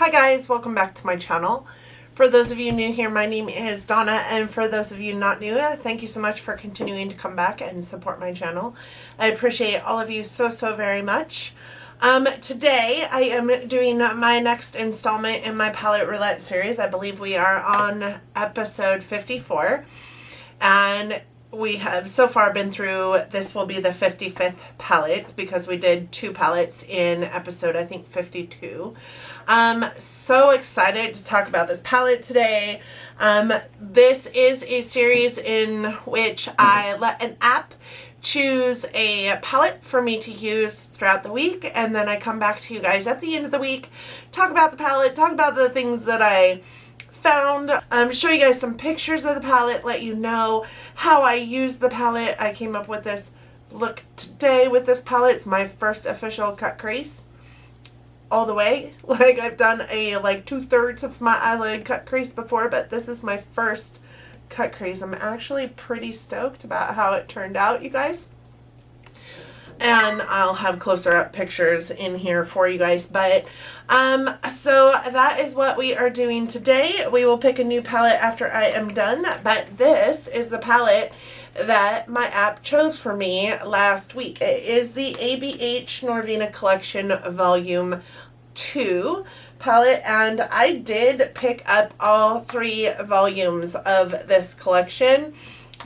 Hi guys, welcome back to my channel. For those of you new here, my name is Donna, and for those of you not new, thank you so much for continuing to come back and support my channel. I appreciate all of you so very much. Today I am doing my next installment in my Palette Roulette series. I believe we are on episode 54, and we have so far been through, this will be the 55th palette because we did 2 palettes in episode, I think, 52. So excited to talk about this palette today. This is a series in which I let an app choose a palette for me to use throughout the week, and then I come back to you guys at the end of the week, talk about the palette, talk about the things that I found, show you guys some pictures of the palette, let you know how I use the palette. I came up with this look today with this palette. It's my first official cut crease all the way. Like, I've done a like 2/3 of my eyelid cut crease before, but this is my first cut crease. I'm actually pretty stoked about how it turned out, you guys. And I'll have closer up pictures in here for you guys. But so that is what we are doing today. We will pick a new palette after I am done. But this is the palette that my app chose for me last week. It is the ABH Norvina Collection Volume 2 palette, and I did pick up all 3 volumes of this collection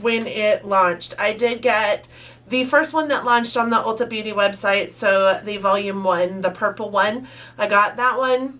when it launched. I did get the first one that launched on the Ulta Beauty website, so the volume 1, the purple one. I got that one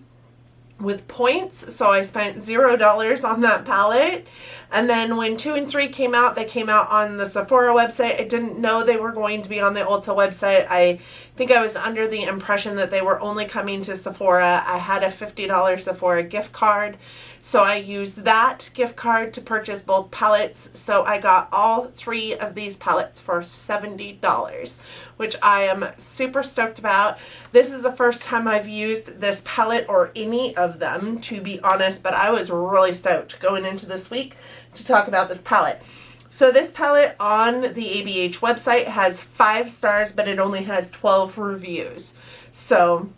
with points, so I spent $0 on that palette. And then when 2 and 3 came out, they came out on the Sephora website. I didn't know they were going to be on the Ulta website. I think I was under the impression that they were only coming to Sephora. I had a $50 Sephora gift card, so I used that gift card to purchase both palettes. So I got all 3 of these palettes for $70, which I am super stoked about. This is the first time I've used this palette, or any of them, to be honest, but I was really stoked going into this week to talk about this palette. So this palette on the ABH website has 5 stars, but it only has 12 reviews. So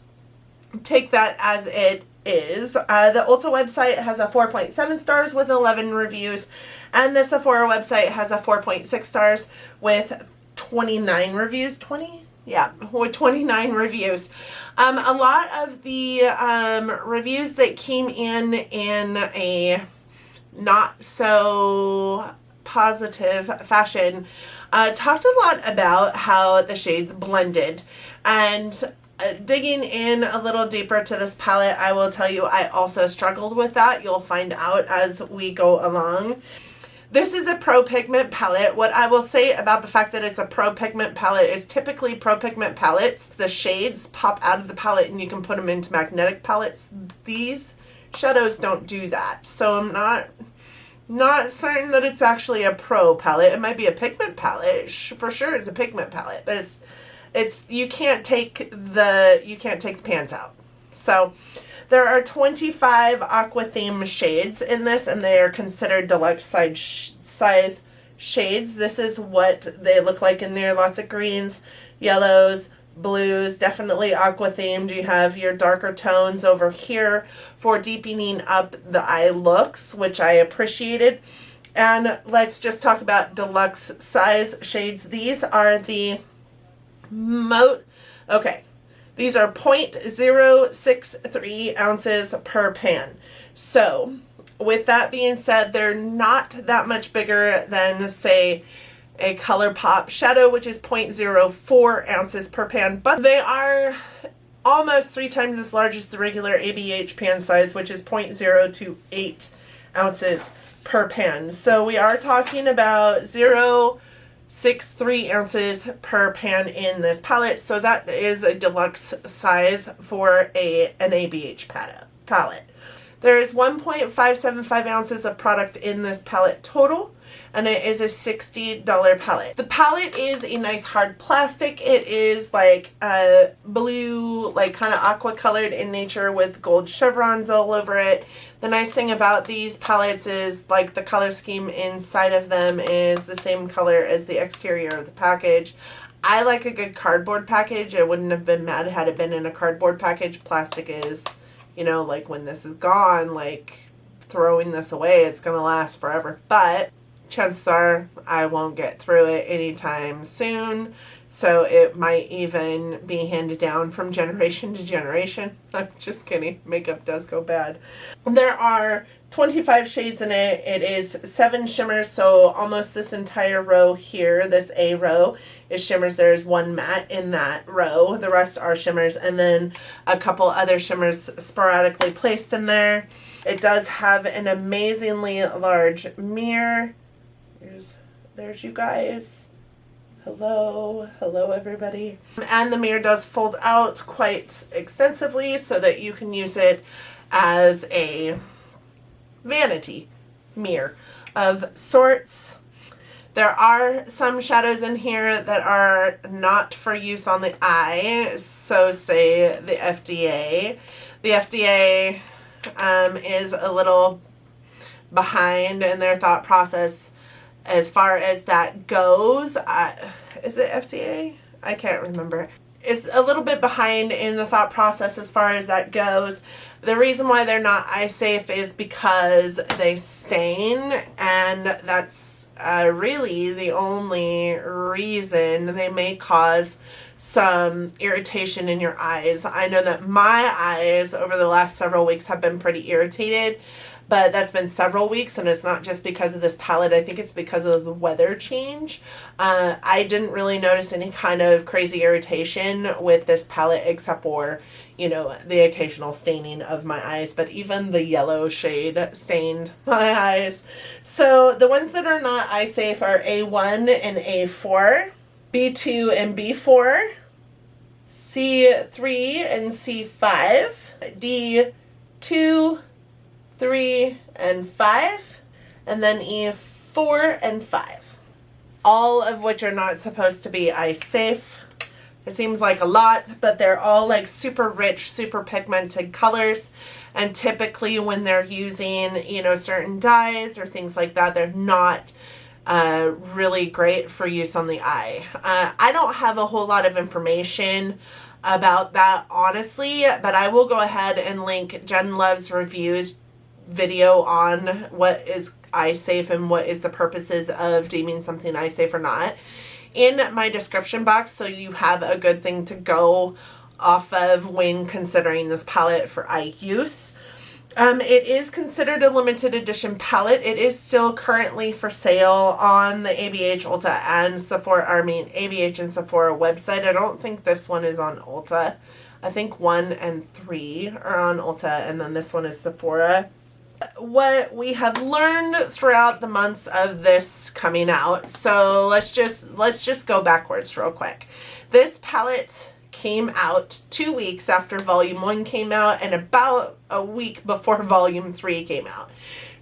take that as it is. The Ulta website has a 4.7 stars with 11 reviews, and the Sephora website has a 4.6 stars with 29 reviews. 20? Yeah, with 29 reviews. A lot of the reviews that came in a not so positive fashion talked a lot about how the shades blended, and digging in a little deeper to this palette, I will tell you I also struggled with that. You'll find out as we go along. This is a Pro Pigment palette. What I will say about the fact that it's a Pro Pigment palette is typically Pro Pigment palettes, the shades pop out of the palette and you can put them into magnetic palettes. These shadows don't do that. So I'm not certain that it's actually a Pro palette. It might be a pigment palette. For sure it's a pigment palette, but it's you can't take the pans out. So there are 25 aqua theme shades in this, and they are considered deluxe size shades. This is what they look like in there. Lots of greens, yellows, blues, definitely aqua themed. You have your darker tones over here for deepening up the eye looks, which I appreciated. And let's just talk about deluxe size shades. These are the these are 0.063 ounces per pan. So with that being said, they're not that much bigger than, say, a ColourPop shadow, which is 0.04 ounces per pan, but they are almost 3 times as large as the regular ABH pan size, which is 0.028 ounces per pan. So we are talking about 0.63 ounces per pan in this palette. So that is a deluxe size for an ABH palette. There is 1.575 ounces of product in this palette total, and it is a $60 palette. The palette is a nice hard plastic. It is like blue, like kind of aqua colored in nature with gold chevrons all over it. The nice thing about these palettes is, like, the color scheme inside of them is the same color as the exterior of the package. I like a good cardboard package. I wouldn't have been mad had it been in a cardboard package. Plastic is, you know, like when this is gone, like throwing this away, it's going to last forever. But chances are I won't get through it anytime soon. So it might even be handed down from generation to generation. I'm just kidding. Makeup does go bad. There are 25 shades in it. It is 7 shimmers, so almost this entire row here, this A row, is shimmers. There's 1 matte in that row. The rest are shimmers, and then a couple other shimmers sporadically placed in there. It does have an amazingly large mirror. There's you guys. Hello everybody. And the mirror does fold out quite extensively so that you can use it as a vanity mirror of sorts. There are some shadows in here that are not for use on the eye, so say the FDA. The FDA is a little behind in their thought process as far as that goes. Is it FDA? I can't remember. It's a little bit behind in the thought process as far as that goes. The reason why they're not eye safe is because they stain, and that's really the only reason. They may cause some irritation in your eyes. I know that my eyes over the last several weeks have been pretty irritated, but that's been several weeks, and it's not just because of this palette. I think it's because of the weather change. I didn't really notice any kind of crazy irritation with this palette except for, you know, the occasional staining of my eyes, but even the yellow shade stained my eyes. So the ones that are not eye safe are A1 and A4, B2 and B4, C3 and C5, D2, 3 and 5, and then E4 and 5. All of which are not supposed to be eye safe. It seems like a lot, but they're all like super rich, super pigmented colors. And typically when they're using, you know, certain dyes or things like that, they're not really great for use on the eye. I don't have a whole lot of information about that, honestly, but I will go ahead and link Jen Love's reviews video on what is eye safe and what is the purposes of deeming something eye safe or not in my description box, so you have a good thing to go off of when considering this palette for eye use. It is considered a limited edition palette. It is still currently for sale on the ABH, Ulta, and Sephora, ABH and Sephora website. I don't think this one is on Ulta. I think 1 and 3 are on Ulta, and then this one is Sephora. What we have learned throughout the months of this coming out, so let's just go backwards real quick. This palette came out 2 weeks after Volume 1 came out and about a week before Volume 3 came out.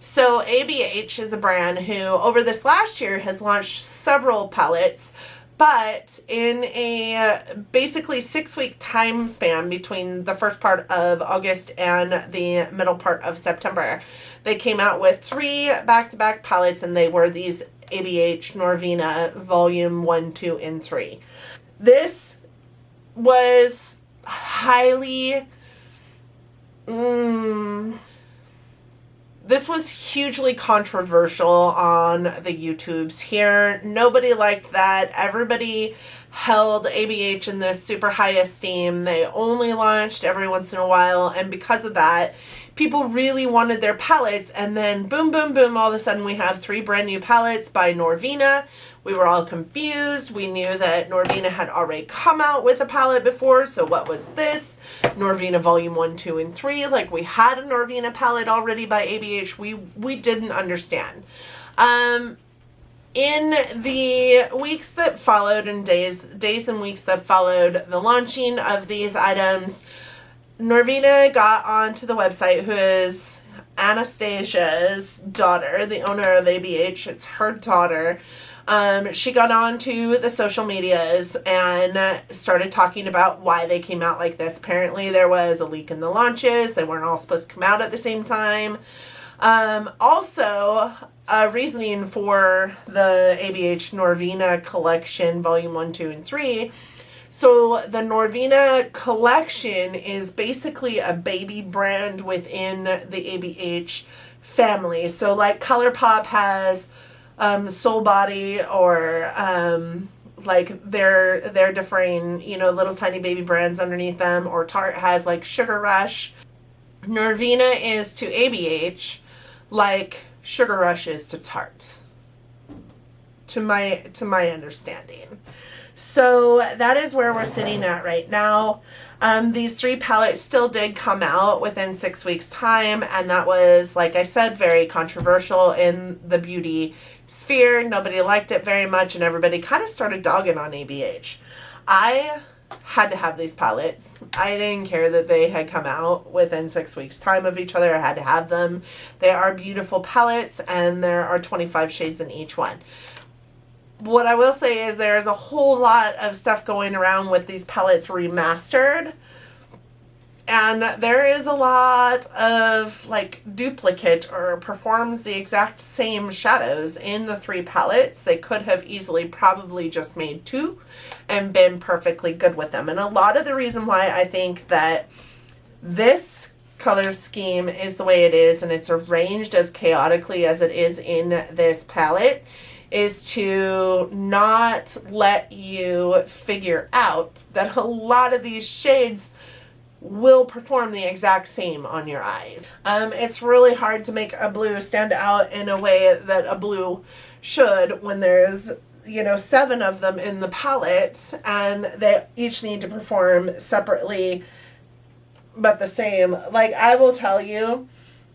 So ABH is a brand who over this last year has launched several palettes, but in a basically 6-week time span between the first part of August and the middle part of September, they came out with 3 back-to-back palettes, and they were these ABH Norvina Volume 1, 2, and 3. This was highly... This was hugely controversial on the YouTubes here. Nobody liked that. Everybody held ABH in this super high esteem. They only launched every once in a while, and because of that, people really wanted their palettes, and then boom, boom, boom, all of a sudden we have 3 brand new palettes by Norvina. We were all confused. We knew that Norvina had already come out with a palette before, so what was this? Norvina Volume 1, 2, and 3. Like, we had a Norvina palette already by ABH. We didn't understand. In the weeks that followed, and days and weeks that followed the launching of these items, Norvina got onto the website, who is Anastasia's daughter, the owner of ABH. It's her daughter. She got on to the social medias and started talking about why they came out like this. Apparently there was a leak in the launches. They weren't all supposed to come out at the same time. Also, reasoning for the ABH Norvina collection Volume 1, 2, and 3, So the Norvina collection is basically a baby brand within the ABH family. So like ColourPop has Soul Body, or like they're differing, you know, little tiny baby brands underneath them, or Tarte has like Sugar Rush. Norvina is to ABH like Sugar Rush is to Tarte, to my understanding. So that is where we're sitting at right now. These 3 palettes still did come out within 6 weeks time, and that was, like I said, very controversial in the beauty sphere. Nobody liked it very much, and everybody kind of started dogging on ABH. I had to have these palettes. I didn't care that they had come out within 6 weeks time of each other. I had to have them. They are beautiful palettes, and there are 25 shades in each one. What I will say is there's a whole lot of stuff going around with these palettes remastered, and there is a lot of like duplicate or performs the exact same shadows in the 3 palettes. They could have easily probably just made 2 and been perfectly good with them. And a lot of the reason why I think that this color scheme is the way it is, and it's arranged as chaotically as it is in this palette, is to not let you figure out that a lot of these shades will perform the exact same on your eyes. It's really hard to make a blue stand out in a way that a blue should when there's, you know, 7 of them in the palette, and they each need to perform separately but the same. Like, I will tell you,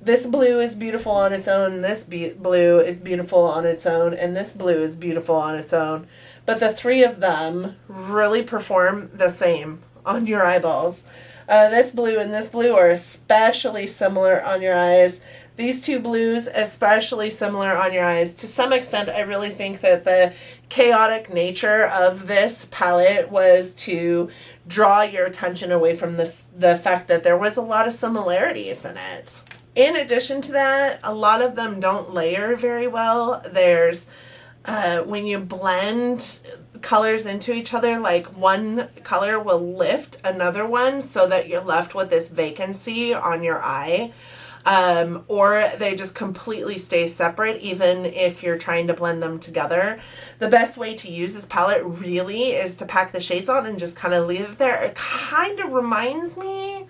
this blue is beautiful on its own, this blue is beautiful on its own, and this blue is beautiful on its own. But the 3 of them really perform the same on your eyeballs. This blue and this blue are especially similar on your eyes. These 2 blues especially similar on your eyes. To some extent, I really think that the chaotic nature of this palette was to draw your attention away from the fact that there was a lot of similarities in it. In addition to that, a lot of them don't layer very well. There's, when you blend colors into each other, like one color will lift another one so that you're left with this vacancy on your eye. Or they just completely stay separate even if you're trying to blend them together. The best way to use this palette really is to pack the shades on and just kind of leave it there. It kind of reminds me,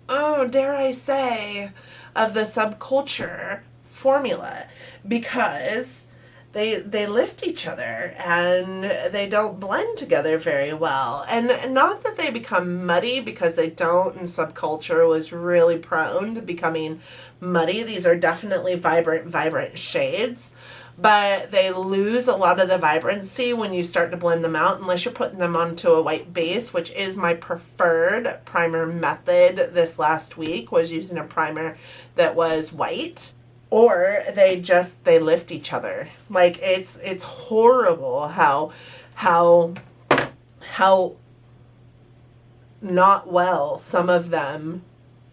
oh, dare I say, of the Subculture formula, because they lift each other and they don't blend together very well. And not that they become muddy, because they don't, and Subculture was really prone to becoming muddy. These are definitely vibrant shades, but they lose a lot of the vibrancy when you start to blend them out, unless you're putting them onto a white base, which is my preferred primer method this last week, was using a primer that was white. Or they lift each other. Like, it's horrible how not well some of them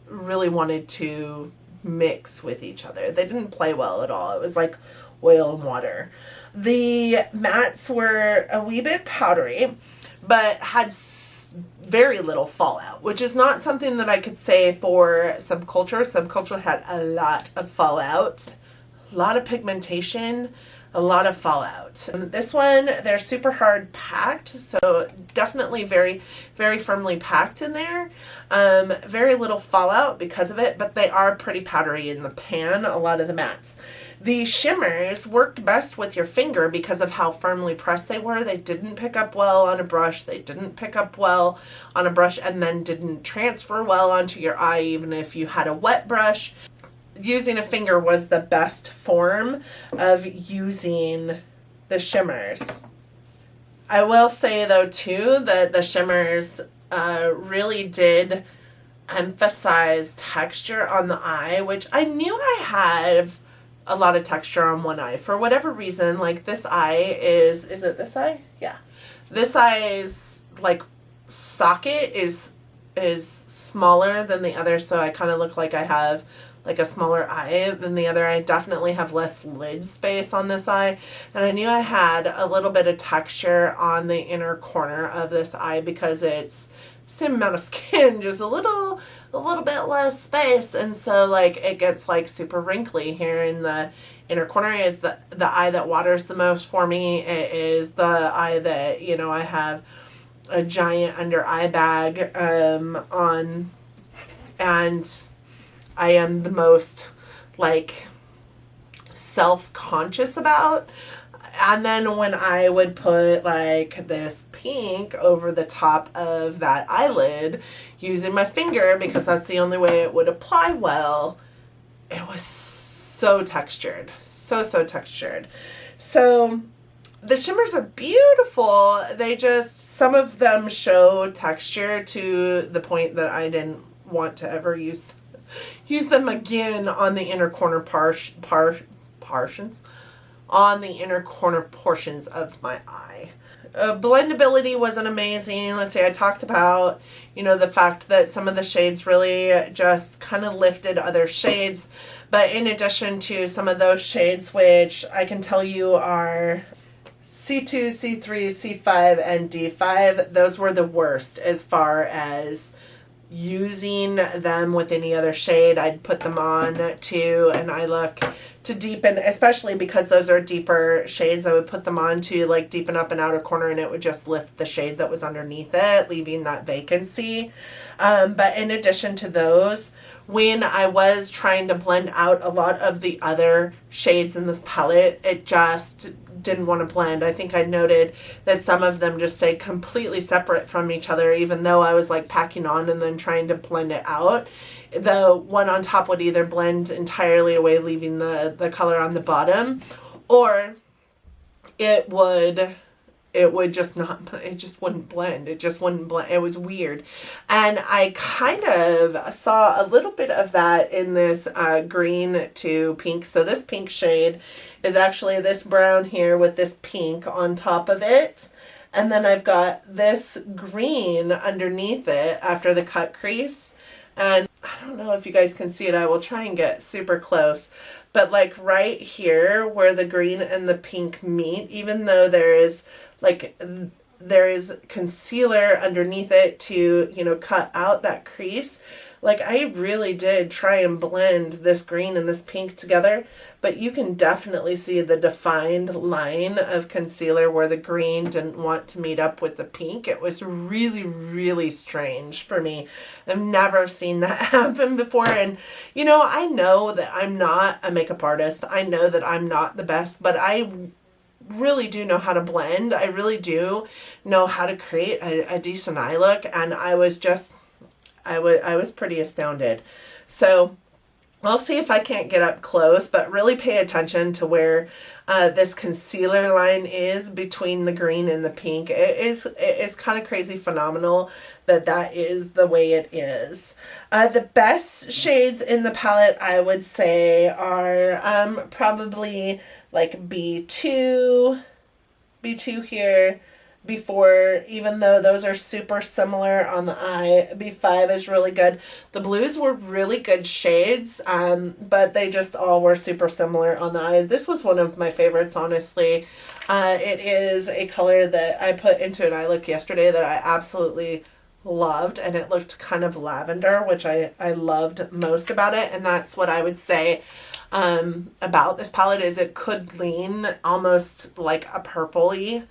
really wanted to mix with each other. They didn't play well at all. It was like oil and water. The mattes were a wee bit powdery, but had very little fallout, which is not something that I could say for Subculture. Subculture had a lot of fallout, a lot of pigmentation, a lot of fallout. This one, they're super hard packed, so definitely very, very firmly packed in there. Very little fallout because of it, but they are pretty powdery in the pan, a lot of the mattes. The shimmers worked best with your finger because of how firmly pressed they were. They didn't pick up well on a brush. They didn't pick up well on a brush and then didn't transfer well onto your eye, even if you had a wet brush. Using a finger was the best form of using the shimmers. I will say, though, too, that the shimmers really did emphasize texture on the eye, which I knew I had a lot of texture on one eye. For whatever reason, like, this eye is it this eye? Yeah. This eye's, like, socket is smaller than the other, so I kind of look like I have, like a smaller eye than the other. I definitely have less lid space on this eye, and I knew I had a little bit of texture on the inner corner of this eye because it's same amount of skin, just a little bit less space, and so like it gets like super wrinkly here in the inner corner. Is the eye that waters the most for me. It is the eye that, you know, I have a giant under eye bag on, and I am the most like self-conscious about. And then when I would put like this pink over the top of that eyelid using my finger, because that's the only way it would apply well, it was so textured, so textured. So the shimmers are beautiful. They just, some of them show texture to the point that I didn't want to ever use them again on the inner corner on the inner corner portions of my eye. Blendability wasn't amazing. Let's say I talked about, you know, the fact that some of the shades really just kind of lifted other shades, but in addition to some of those shades, which I can tell you are C2, C3, C5, and D5, those were the worst as far as using them with any other shade. I'd put them on to an eye look to deepen, especially because those are deeper shades. I would put them on to like deepen up an outer corner, and it would just lift the shade that was underneath it, leaving that vacancy. But in addition to those, when I was trying to blend out a lot of the other shades in this palette, it just didn't want to blend. I think I noted that some of them just stayed completely separate from each other, even though I was like packing on and then trying to blend it out. The one on top would either blend entirely away, leaving the color on the bottom, or it would just not, it just wouldn't blend. It just wouldn't blend. It was weird. And I kind of saw a little bit of that in this green to pink. So this pink shade is actually this brown here with this pink on top of it. And then I've got this green underneath it after the cut crease. And I don't know if you guys can see it. I will try and get super close. But like right here where the green and the pink meet, even though there is concealer underneath it to, you know, cut out that crease, like I really did try and blend this green and this pink together, but you can definitely see the defined line of concealer where the green didn't want to meet up with the pink. It was really, really strange for me. I've never seen that happen before. And, you know, I know that I'm not a makeup artist. I know that I'm not the best, but I really do know how to blend. I really do know how to create a decent eye look. And I was just, I was pretty astounded. So I'll see if I can't get up close, but really pay attention to where this concealer line is between the green and the pink. It is kind of crazy phenomenal that is the way it is. The best shades in the palette, I would say, are probably like B2 here, B4, even though those are super similar on the eye. B5 is really good. The blues were really good shades, but they just all were super similar on the eye. This was one of my favorites, honestly. It is a color that I put into an eye look yesterday that I absolutely loved, and it looked kind of lavender, which I loved most about it. And that's what I would say about this palette, is it could lean almost like a purpley,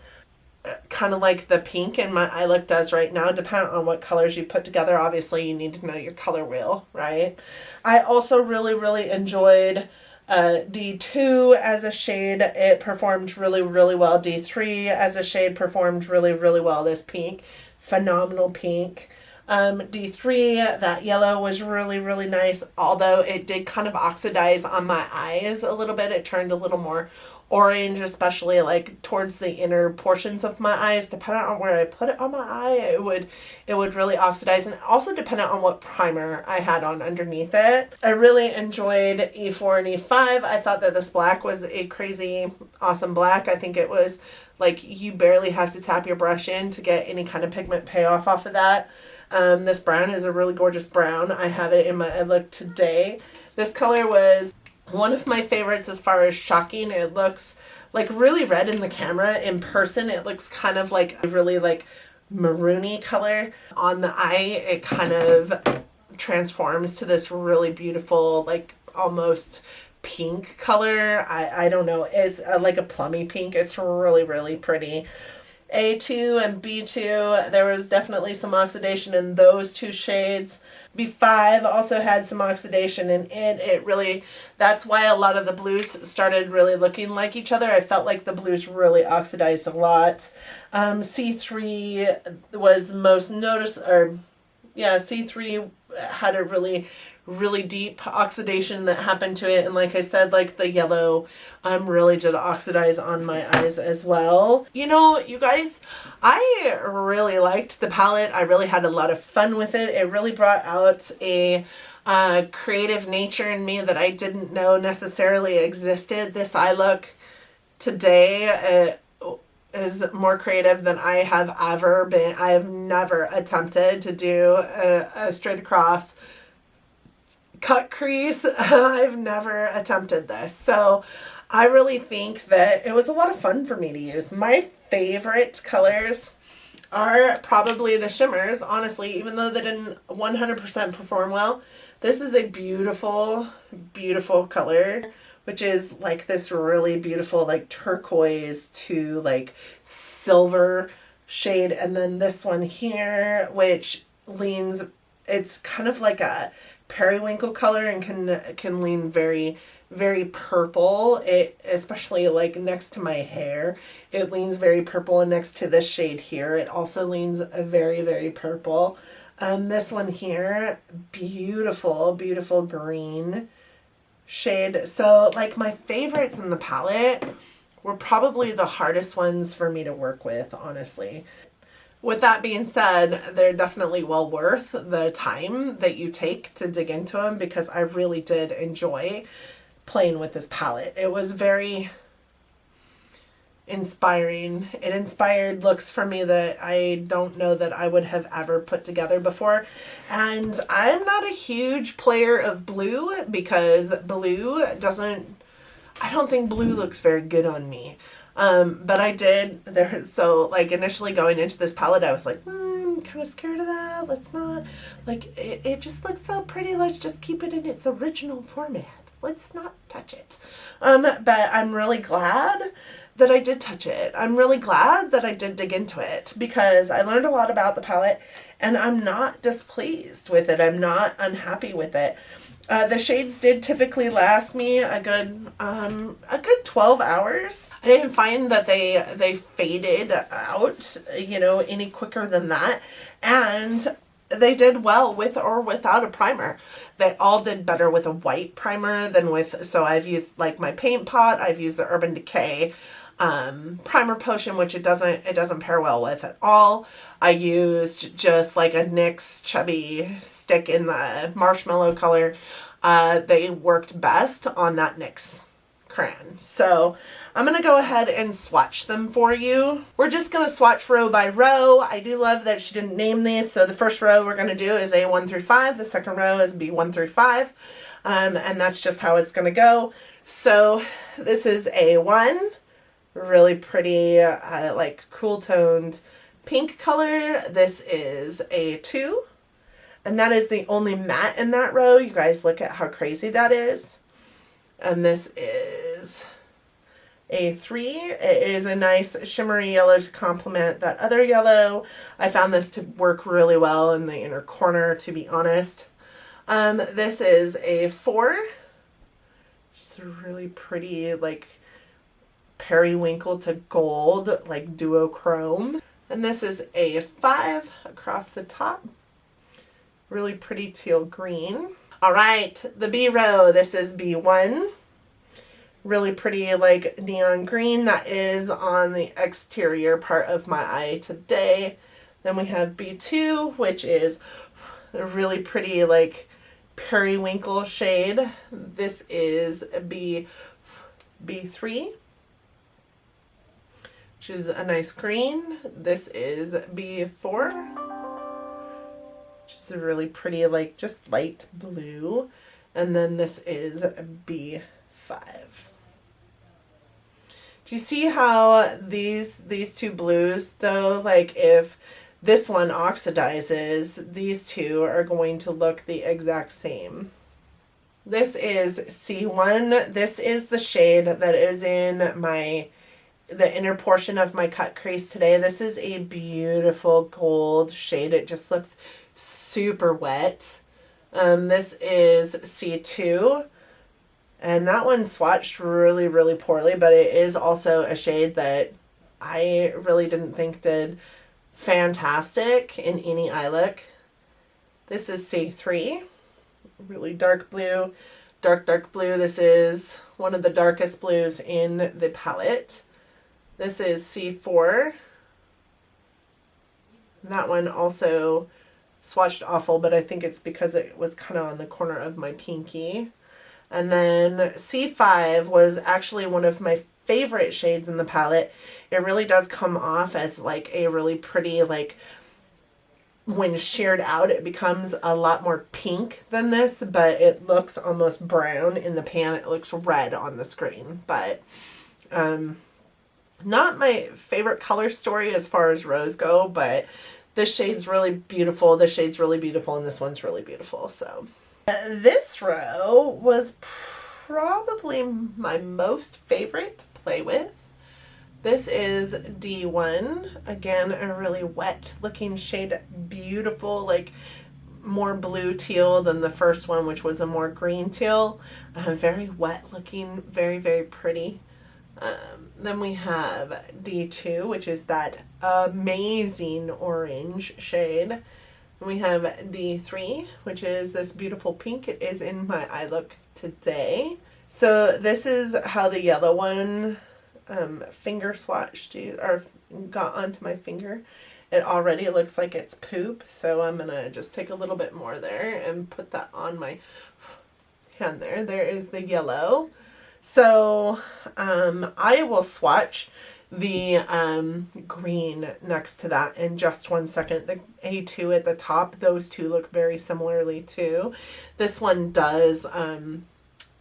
kind of like the pink in my eye look does right now, depending on what colors you put together. Obviously, you need to know your color wheel, right? I also really, really enjoyed D2 as a shade. It performed really, really well. D3 as a shade performed really, really well. This pink, phenomenal pink. D3, that yellow was really, really nice, although it did kind of oxidize on my eyes a little bit. It turned a little more orange, especially like towards the inner portions of my eyes. Depending on where I put it on my eye, it would really oxidize, and also dependent on what primer I had on underneath it. I really enjoyed E4 and E5. I thought that this black was a crazy awesome black. I think it was Like, you barely have to tap your brush in to get any kind of pigment payoff off of that. This brown is a really gorgeous brown. I have it in my eye look today. This color was one of my favorites as far as shocking. It looks like really red in the camera. In person, it looks kind of like a really like maroony color. On the eye, it kind of transforms to this really beautiful, like almost pink color. I don't know, it's like a plummy pink. It's really, really pretty. A2 and B2, there was definitely some oxidation in those two shades. B5 also had some oxidation in it. It really, that's why a lot of the blues started really looking like each other. I felt like the blues really oxidized a lot. C3 was the most C3 had a really deep oxidation that happened to it, and like I said, like the yellow really did oxidize on my eyes as well. You know, you guys, I really liked the palette. I really had a lot of fun with it. It really brought out a creative nature in me that I didn't know necessarily existed. This eye look today is more creative than I have ever been. I have never attempted to do a straight across cut crease. I've never attempted this. So I really think that it was a lot of fun for me to use. My favorite colors are probably the shimmers, honestly, even though they didn't 100% perform well. This is a beautiful, beautiful color, which is like this really beautiful like turquoise to like silver shade. And then this one here, which leans, it's kind of like a periwinkle color and can lean very, very purple. It, especially like next to my hair, it leans very purple, and next to this shade here, it also leans a very, very purple. This one here, beautiful, beautiful green shade. So like my favorites in the palette were probably the hardest ones for me to work with, honestly. With that being said, they're definitely well worth the time that you take to dig into them, because I really did enjoy playing with this palette. It was very inspiring. It inspired looks for me that I don't know that I would have ever put together before. And I'm not a huge player of blue, because blue doesn't, I don't think blue looks very good on me. But I did there. So like initially going into this palette, I was like, I'm kind of scared of that. Let's not, like, it just looks so pretty. Let's just keep it in its original format. Let's not touch it. But I'm really glad that I did touch it. I'm really glad that I did dig into it, because I learned a lot about the palette, and I'm not displeased with it. I'm not unhappy with it. The shades did typically last me a good 12 hours. I didn't find that they faded out, you know, any quicker than that. And they did well with or without a primer. They all did better with a white primer than with, so I've used like my paint pot, I've used the Urban Decay primer potion, which it doesn't pair well with at all. I used just like a NYX chubby stick in the marshmallow color. They worked best on that NYX crayon. So I'm going to go ahead and swatch them for you. We're just going to swatch row by row. I do love that she didn't name these. So the first row we're going to do is A1 through 5. The second row is B1 through 5. And that's just how it's going to go. So this is A1. Really pretty, like cool toned pink color. This is A2. And that is the only matte in that row. You guys look at how crazy that is. And this is A3. It is a nice shimmery yellow to complement that other yellow. I found this to work really well in the inner corner, to be honest. This is A4. Just a really pretty, like, periwinkle to gold, like duochrome. And this is A5 across the top. Really pretty teal green. All right, the B row, this is B1. Really pretty like neon green. That is on the exterior part of my eye today. Then we have B2, which is a really pretty like periwinkle shade. This is B3. which is a nice green. This is B4, which is a really pretty, like, just light blue. And then this is B5. Do you see how these two blues, though, like, if this one oxidizes, these two are going to look the exact same. This is C1. This is the shade that is in the inner portion of my cut crease today. This is a beautiful gold shade. It just looks super wet. This is C2. And that one swatched really, really poorly, but it is also a shade that I really didn't think did fantastic in any eye look. This is C3. Really dark blue, dark blue. This is one of the darkest blues in the palette. This is C4. That one also swatched awful, but I think it's because it was kind of on the corner of my pinky. And then C5 was actually one of my favorite shades in the palette. It really does come off as like a really pretty, like, when sheared out, it becomes a lot more pink than this, but it looks almost brown in the pan. It looks red on the screen, but not my favorite color story as far as rose go, but this shade's really beautiful. This shade's really beautiful, and this one's really beautiful. So this row was probably my most favorite to play with. This is D1. Again, a really wet looking shade. Beautiful, like more blue teal than the first one, which was a more green teal. Very wet looking, very, very pretty. Then we have D2, which is that amazing orange shade. We have D3, which is this beautiful pink. It is in my eye look today. So this is how the yellow one finger swatched or got onto my finger. It already looks like it's poop, so I'm gonna just take a little bit more there and put that on my hand there. There is the yellow. So I will swatch the green next to that in just 1 second. The A2 at the top, those two look very similarly too. This one does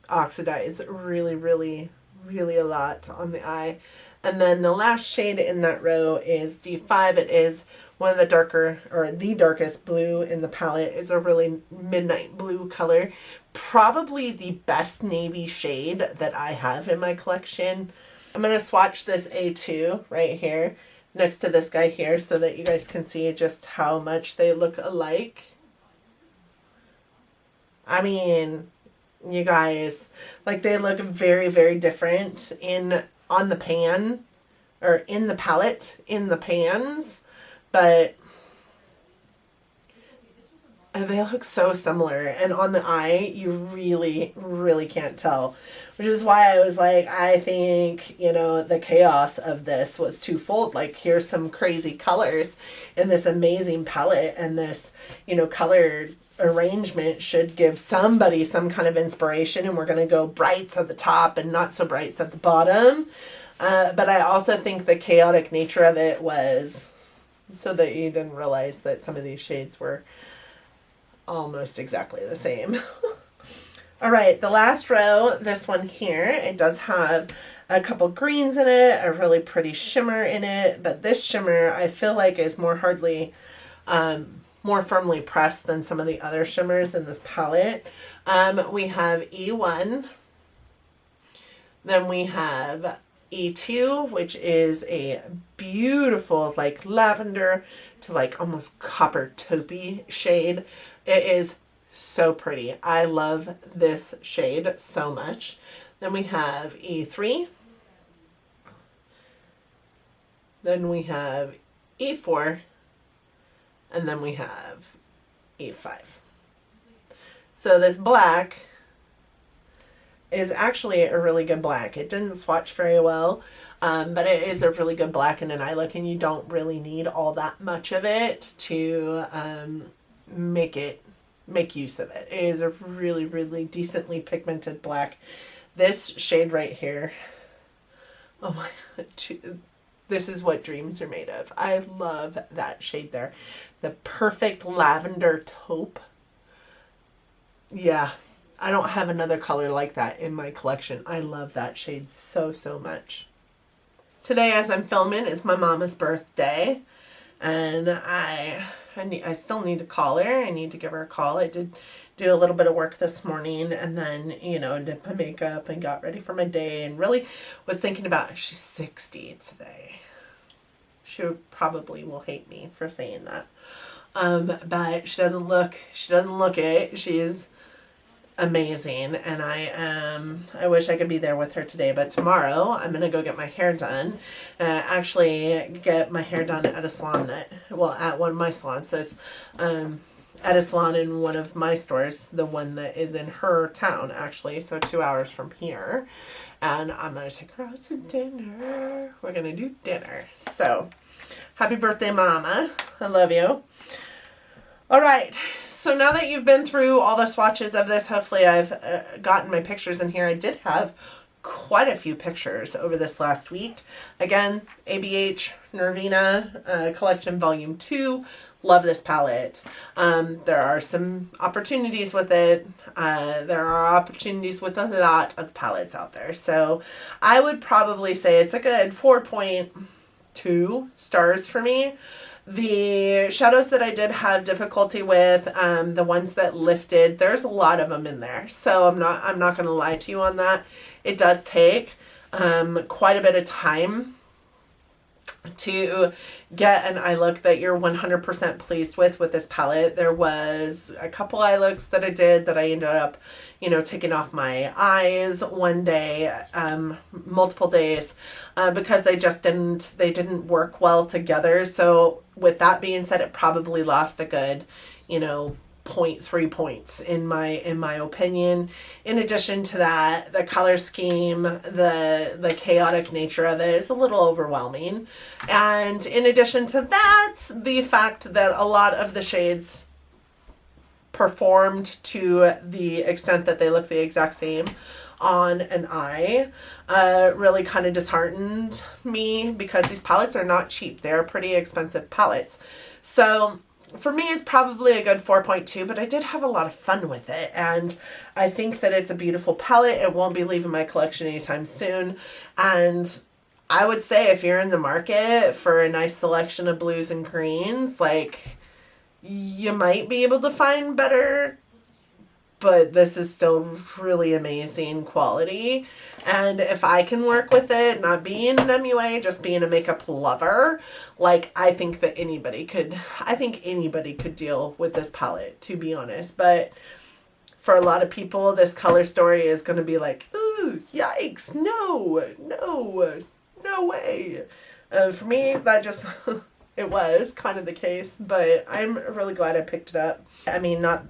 oxidize really, really, really a lot on the eye. And then the last shade in that row is D5. It is one of the darker, or the darkest blue in the palette. Is a really midnight blue color. Probably the best navy shade that I have in my collection. I'm going to swatch this A2 right here next to this guy here so that you guys can see just how much they look alike. I mean, you guys, like, they look very, very different on the pan, or in the palette, in the pans, but they look so similar, and on the eye you really, really can't tell, which is why I was like, I think, you know, the chaos of this was twofold. Like, here's some crazy colors in this amazing palette, and this, you know, color arrangement should give somebody some kind of inspiration, and we're going to go brights at the top and not so brights at the bottom. But I also think the chaotic nature of it was so that you didn't realize that some of these shades were almost exactly the same. All right, the last row, this one here, it does have a couple greens in it, a really pretty shimmer in it, but this shimmer I feel like is more firmly pressed than some of the other shimmers in this palette. We have E1, then we have E2, which is a beautiful, like, lavender to, like, almost copper taupey shade. It is so pretty. I love this shade so much. Then we have E3. Then we have E4. And then we have E5. So this black is actually a really good black. It didn't swatch very well, but it is a really good black in an eye look, and you don't really need all that much of it to make use of it. It is a really, really decently pigmented black. This shade right here, oh my, This is what dreams are made of. I love that shade there. The perfect lavender taupe. Yeah, I don't have another color like that in my collection. I love that shade so, so much. Today, as I'm filming, is my mama's birthday, and I still need to call her. I need to give her a call. I did do a little bit of work this morning, and then, you know, did my makeup and got ready for my day, and really was thinking about, she's 60 today. She probably will hate me for saying that. But she doesn't look it. She's amazing, and I wish I could be there with her today, but tomorrow I'm gonna go get my hair done. Actually get my hair done at a salon that, well, at one of my salons. So it's at a salon in one of my stores, the one that is in her town, actually, so 2 hours from here. And I'm gonna take her out to dinner. We're gonna do dinner. So happy birthday, Mama. I love you. All right, so now that you've been through all the swatches of this, hopefully I've gotten my pictures in here. I did have quite a few pictures over this last week. Again, ABH Norvina Collection Volume 2. Love this palette. There are some opportunities with it. There are opportunities with a lot of palettes out there. So I would probably say it's a good 4.2 stars for me. The shadows that I did have difficulty with, the ones that lifted, there's a lot of them in there. So I'm not going to lie to you on that. It does take quite a bit of time to get an eye look that you're 100% pleased with this palette. There was a couple eye looks that I did that I ended up, you know, taking off my eyes one day, multiple days, because they didn't work well together. So with that being said, it probably lost a good, you know, 0.3 points in my opinion. In addition to that, the color scheme, the chaotic nature of it is a little overwhelming. And in addition to that, the fact that a lot of the shades performed to the extent that they look the exact same on an eye really kind of disheartened me, because these palettes are not cheap. They're pretty expensive palettes. So for me, it's probably a good 4.2, but I did have a lot of fun with it, and I think that it's a beautiful palette. It won't be leaving my collection anytime soon, and I would say if you're in the market for a nice selection of blues and greens, like, you might be able to find better, but this is still really amazing quality. And if I can work with it, not being an MUA, just being a makeup lover, like, I think anybody could deal with this palette, to be honest. But for a lot of people, this color story is going to be like, ooh, yikes, no way. For me, that just, it was kind of the case, but I'm really glad I picked it up. I mean, not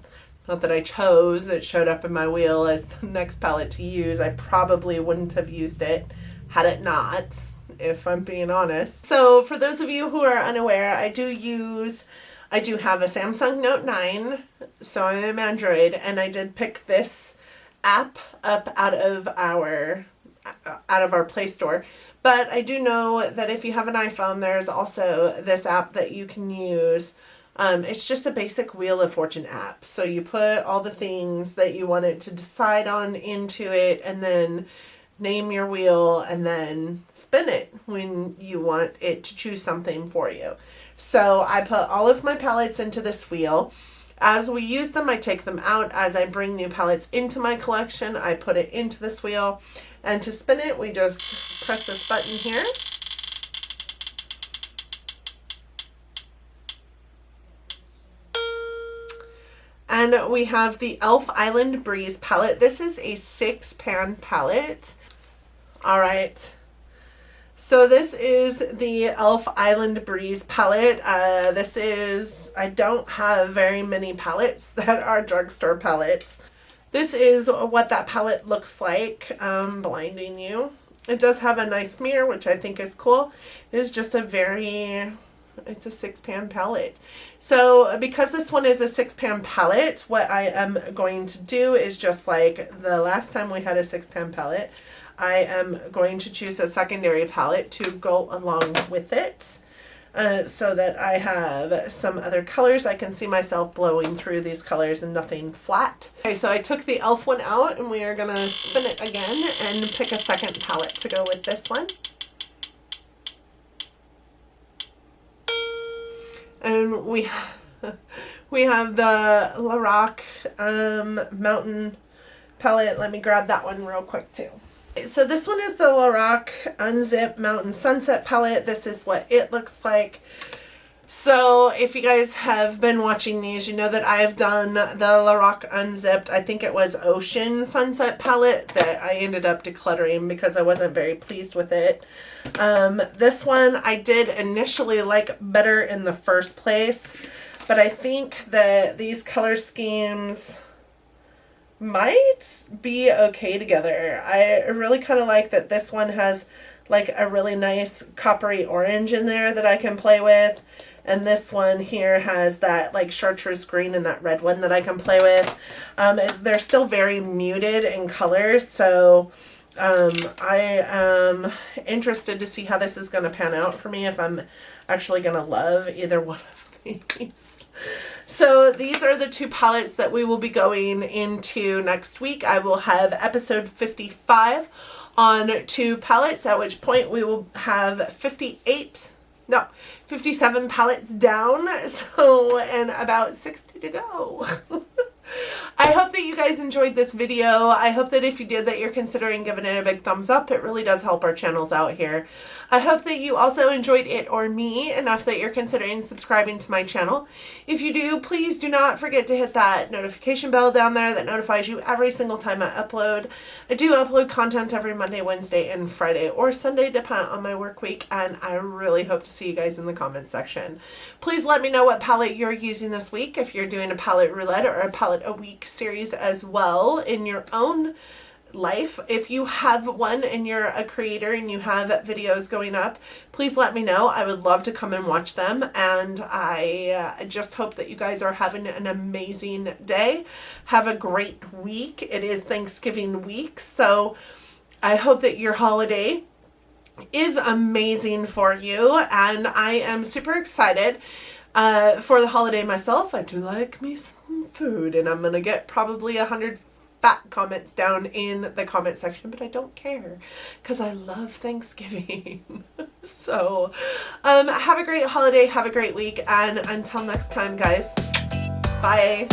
that I chose, it showed up in my wheel as the next palette to use. I probably wouldn't have used it had it not, if I'm being honest. So for those of you who are unaware, I do have a Samsung Note 9, so I'm Android, and I did pick this app up out of our Play Store. But I do know that if you have an iPhone, there's also this app that you can use. It's just a basic Wheel of Fortune app. So you put all the things that you want it to decide on into it, and then name your wheel, and then spin it when you want it to choose something for you. So I put all of my palettes into this wheel. As we use them, I take them out. As I bring new palettes into my collection, I put it into this wheel. And to spin it, we just press this button here. And we have the Elf Island Breeze palette. This is a 6-pan palette. All right. So this is the Elf Island Breeze palette. I don't have very many palettes that are drugstore palettes. This is what that palette looks like, blinding you. It does have a nice mirror, which I think is cool. It is just it's a 6-pan palette. So because this one is a 6-pan palette, what I am going to do is just like the last time we had a 6-pan palette, I am going to choose a secondary palette to go along with it. So that I have some other colors. I can see myself blowing through these colors and nothing flat. Okay, so I took the e.l.f. one out and we are going to spin it again and pick a second palette to go with this one. And we have the Lorac Mountain palette. Let me grab that one real quick too. So this one is the Lorac Unzip Mountain Sunset palette. This is what it looks like. So if you guys have been watching these, you know that I have done the Lorac Unzipped, I think it was Ocean Sunset palette that I ended up decluttering because I wasn't very pleased with it. This one I did initially like better in the first place, but I think that these color schemes might be okay together. I really kind of like that this one has like a really nice coppery orange in there that I can play with, and this one here has that like chartreuse green and that red one that I can play with. They're still very muted in colors, so I am interested to see how this is going to pan out for me, if I'm actually going to love either one of these. So these are the two palettes that we will be going into next week. I will have episode 55 on 2 palettes, at which point we will have 57 palettes down, so, and about 60 to go. I hope that you guys enjoyed this video. I hope that if you did, that you're considering giving it a big thumbs up. It really does help our channels out here. I hope that you also enjoyed it or me enough that you're considering subscribing to my channel. If you do, please do not forget to hit that notification bell down there that notifies you every single time I upload. I do upload content every Monday, Wednesday, and Friday, or Sunday, depending on my work week, and I really hope to see you guys in the comments section. Please let me know what palette you're using this week, if you're doing a palette roulette or a palette a week series as well in your own life. If you have one and you're a creator and you have videos going up, please let me know. I would love to come and watch them, and I just hope that you guys are having an amazing day. Have a great week. It is Thanksgiving week, so I hope that your holiday is amazing for you, and I am super excited for the holiday myself. I do like me some food, and I'm gonna get probably 100 fat comments down in the comment section, but I don't care because I love Thanksgiving. So have a great holiday, have a great week, and until next time, guys, bye.